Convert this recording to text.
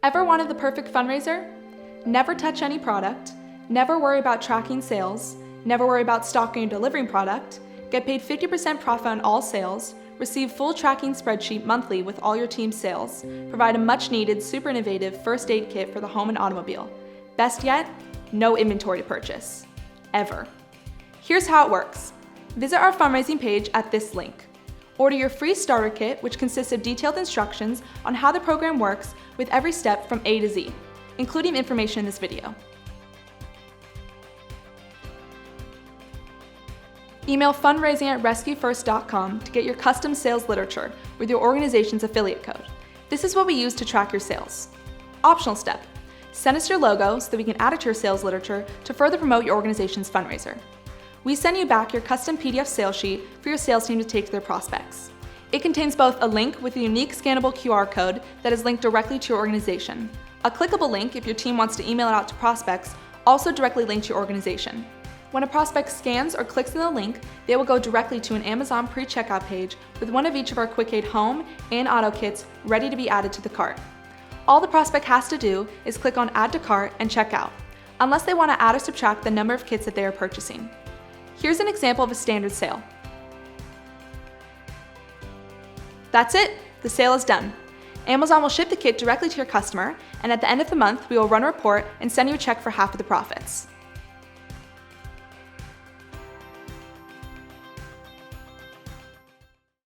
Ever wanted the perfect fundraiser? Never touch any product, never worry about tracking sales, never worry about stocking or delivering product, get paid 50% profit on all sales, receive full tracking spreadsheet monthly with all your team's sales, provide a much needed, super innovative first aid kit for the home and automobile. Best yet, no inventory to purchase. Ever. Here's how it works. Visit our fundraising page at this link. Order your free starter kit, which consists of detailed instructions on how the program works with every step from A to Z, including information in this video. Email fundraising@rescuefirst.com to get your custom sales literature with your organization's affiliate code. This is what we use to track your sales. Optional step. Send us your logo so that we can add it to your sales literature to further promote your organization's fundraiser. We send you back your custom PDF sales sheet for your sales team to take to their prospects. It contains both a link with a unique scannable QR code that is linked directly to your organization, a clickable link if your team wants to email it out to prospects, also directly linked to your organization. When a prospect scans or clicks on the link, they will go directly to an Amazon pre-checkout page with one of each of our QuickAid home and auto kits ready to be added to the cart. All the prospect has to do is click on Add to Cart and check out, unless they want to add or subtract the number of kits that they are purchasing. Here's an example of a standard sale. That's it, the sale is done. Amazon will ship the kit directly to your customer, and at the end of the month, we will run a report and send you a check for half of the profits.